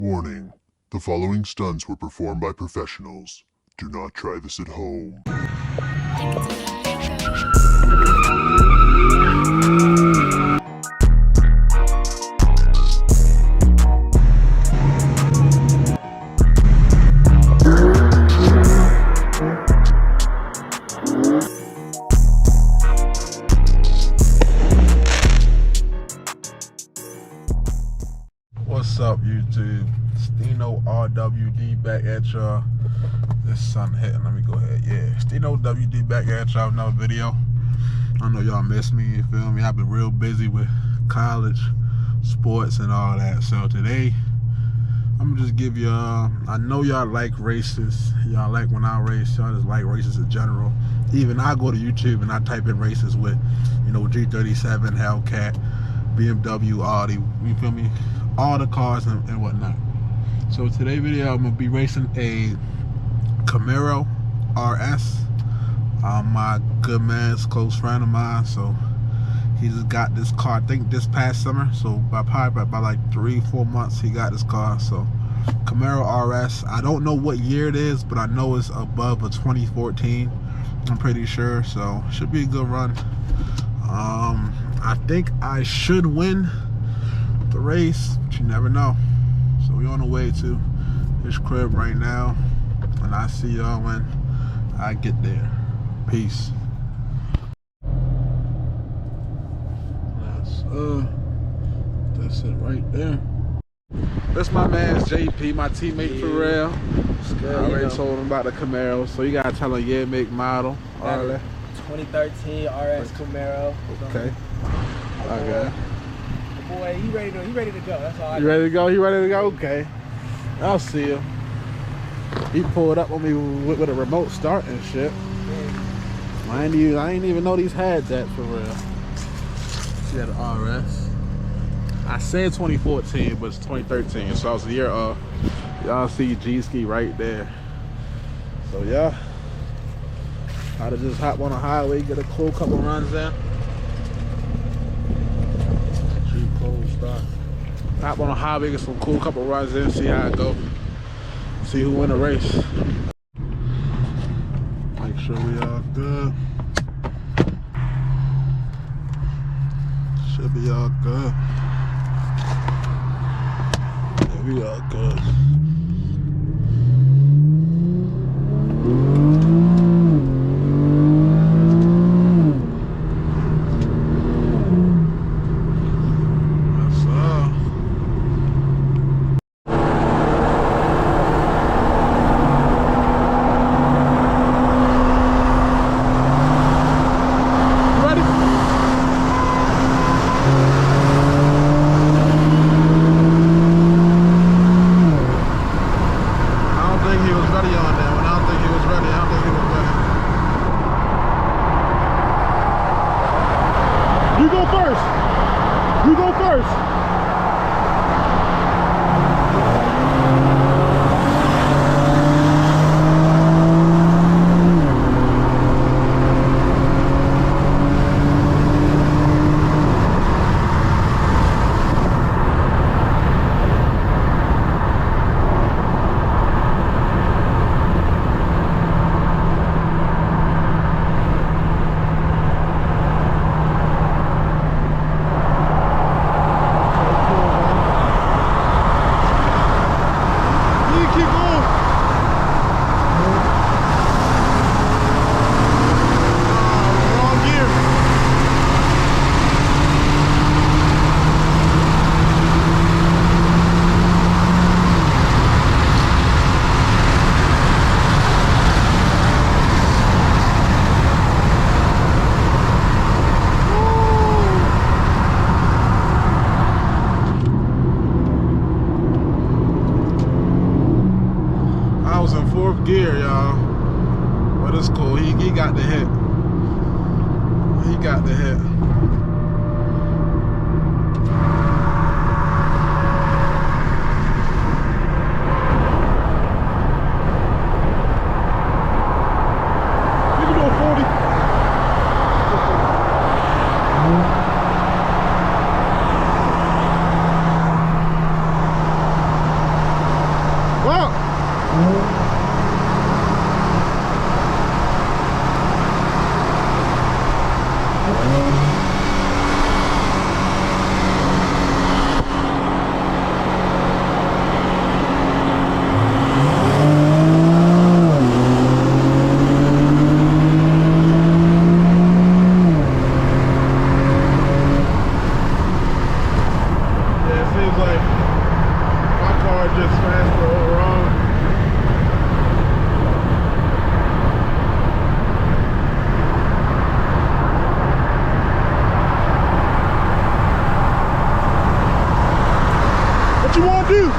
Warning, the following stunts were performed by professionals. Do not try this at home. What's up, YouTube? STINO RWD back at y'all. This sun hitting. Let me go ahead. Yeah, STINO WD back at y'all. Another video. I know y'all miss me. You feel me? I've been real busy with college, sports, and all that. So today, I'm gonna just give y'all. I know y'all like races. Y'all like when I race. Y'all just like races in general. Even I go to YouTube and I type in races with, G37, Hellcat, BMW, Audi. You feel me? All the cars and whatnot. So today's video, I'm gonna be racing a CAMARO RS. My good man's close friend of mine, so he just got this car, I think this past summer. So by like 3-4 months, he got this car. So CAMARO RS. I don't know what year it is, but I know it's above a 2014. I'm pretty sure. So should be a good run. I think I should win the race, but you never know. So we're on the way to his crib right now, and I see y'all when I get there. Peace. That's it right there. That's my man's JP, my teammate for real. I already told him about the Camaro, so you gotta tell him year, make, model, all that. 2013 RS Camaro. Okay. Okay. Boy, he ready to go. That's all. You ready to go? You ready to go? Okay. I'll see him. He pulled up on me with a remote start and shit. Yeah. I ain't even know these had that for real. See that RS? I said 2014, but it's 2013, so I was a year off. Y'all see G-Ski right there. So yeah, I to just hop on a highway, get a cool couple runs in. Start. Hop on a highway, get some cool couple runs in, see how it go. See who win the race. Make sure we all good. Should be all good. Yeah, we all good. You go first. Gear, y'all, but it's cool. He got the hit. He got the hit. You can do a 40. just faster overall. What you want to do?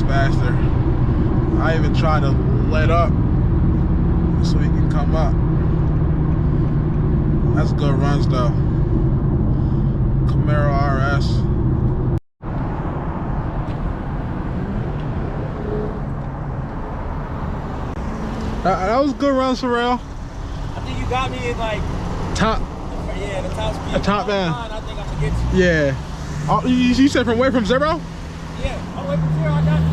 Faster. I even try to let up so he can come up. That's good runs though. Camaro RS. That was good runs for real. I think you got me in like top. Yeah, the top speed. A top man. I think I'm gonna get you. Yeah. Oh, you said from where? From 0? Yeah, all the way from 0. I got you.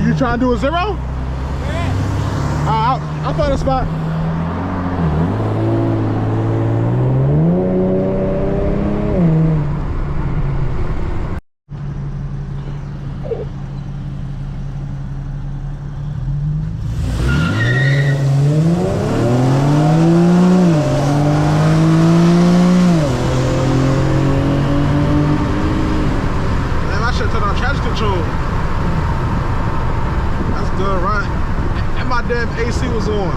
You trying to do a 0? Yeah. I'll find a spot. Man, I should turn on traction control. That's good, right? And my damn AC was on.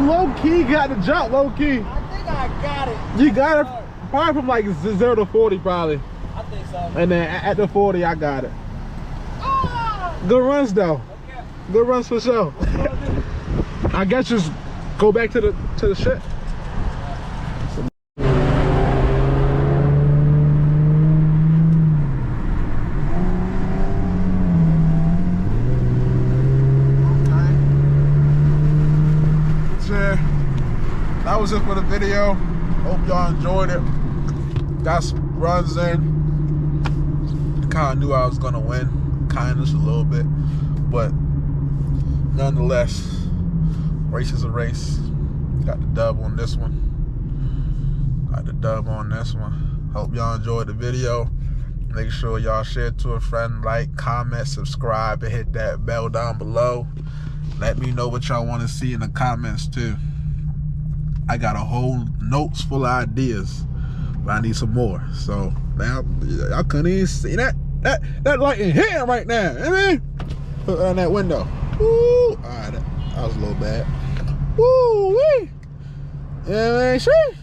Low key got the jump, low key. I think I got it. You got it probably from like 0 to 40 probably. I think so. And then at the 40 I got it. Ah! Good runs though. Okay. Good runs for sure. I guess just go back to the shit. That was it for the video. Hope y'all enjoyed it. Got some runs in. Kind of knew I was gonna win, kind of just a little bit, but nonetheless, race is a race. Got the dub on this one. Hope y'all enjoyed the video. Make sure y'all share it to a friend, like, comment, subscribe, and hit that bell down below. Let me know what y'all want to see in the comments too. I got a whole notes full of ideas, but I need some more. So now y'all couldn't even see that light in here right now. I mean, put it on that window. Woo! All right, that was a little bad. Woo wee! Yeah, man, sure.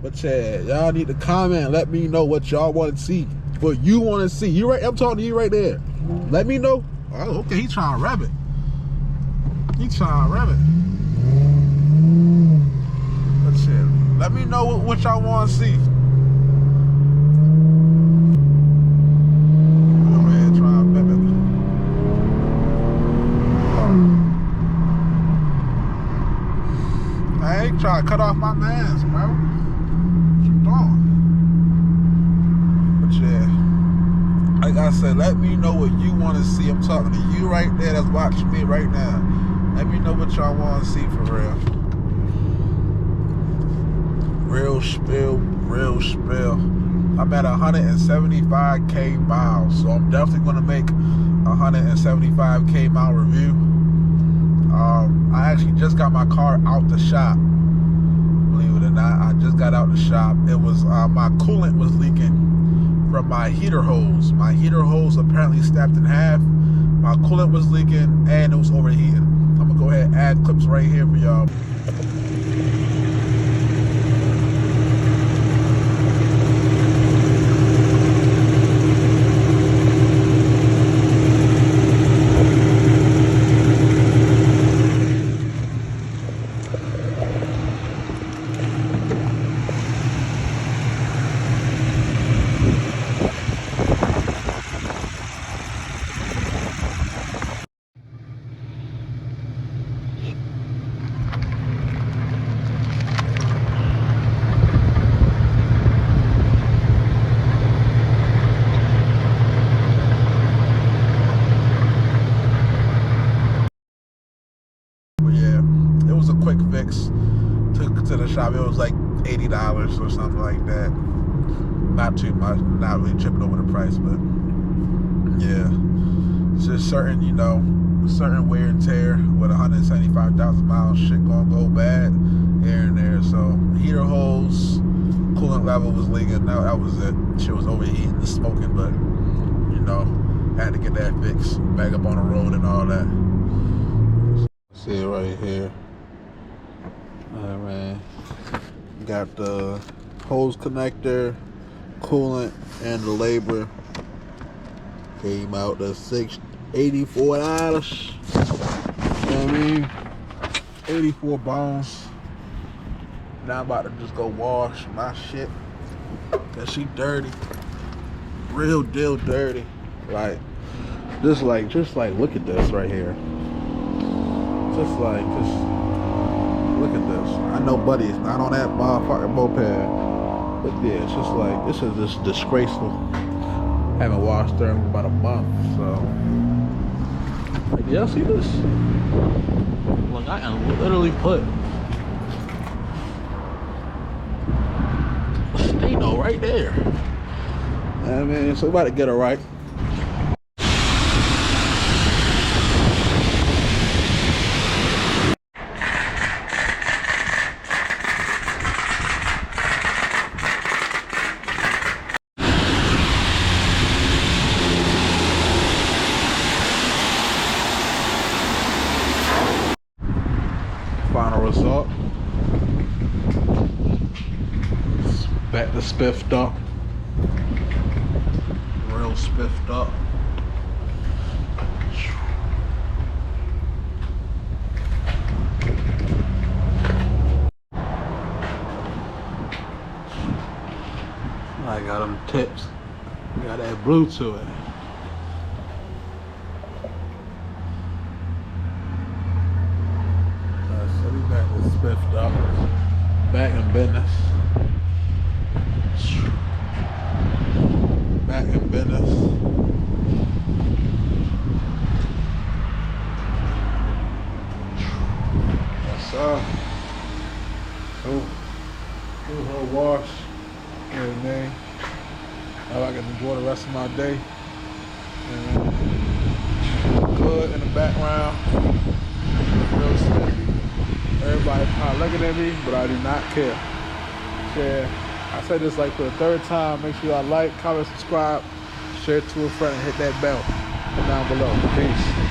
But yeah, y'all need to comment. Let me know what y'all want to see. What you want to see. You right? I'm talking to you right there. Let me know. Oh, okay, he trying to rev it. Shit. Let me know what y'all want to see. Oh man, try to mimic. I ain't trying to cut off my mans, bro. What you doing? But yeah, like I said, let me know what you want to see. I'm talking to you right there that's watching me right now. Let me know what y'all want to see for real. Real spill. I'm at 175K miles, so I'm definitely gonna make 175K mile review. I actually just got my car out the shop. Believe it or not, I just got out the shop. It was my coolant was leaking from my heater hose. My heater hose apparently snapped in half. My coolant was leaking and it was overheating. I'm gonna go ahead and add clips right here for y'all. a quick fix. Took to the shop. It was like $80 or something like that. Not too much. Not really tripping over the price, but yeah. It's just certain, you know, certain wear and tear with 175,000 miles. Shit gonna go bad here and there. So heater holes, coolant level was leaking. That was it. Shit was overheating and smoking, but you know, had to get that fixed. Back up on the road and all that. See it right here. Alright, man. Got the hose connector, coolant, and the labor. Came out to $684. You know what I mean? 84 bones. Now I'm about to just go wash my shit. Cause she dirty. Real deal dirty. Like, just like look at this right here. Just look at this. I know Buddy's not on that motherfucking moped. But yeah, it's just like, this is just disgraceful. Haven't washed her in about a month, so. Like, y'all see this? Look, I can literally put STINO right there. I mean, so we about to get her right. Final result. Back to spiffed up. Real spiffed up. I got them tips. Got that blue to it. So we back to spiffed up. Back in business. Back in business. Yes, sir. Do her wash. Everything. Now I can enjoy the rest of my day. And good in the background. Real spiffy. Everybody kind of looking at me, but I do not care. Share. I said this like for the third time. Make sure y'all like, comment, subscribe, share it to a friend, and hit that bell down below. Peace.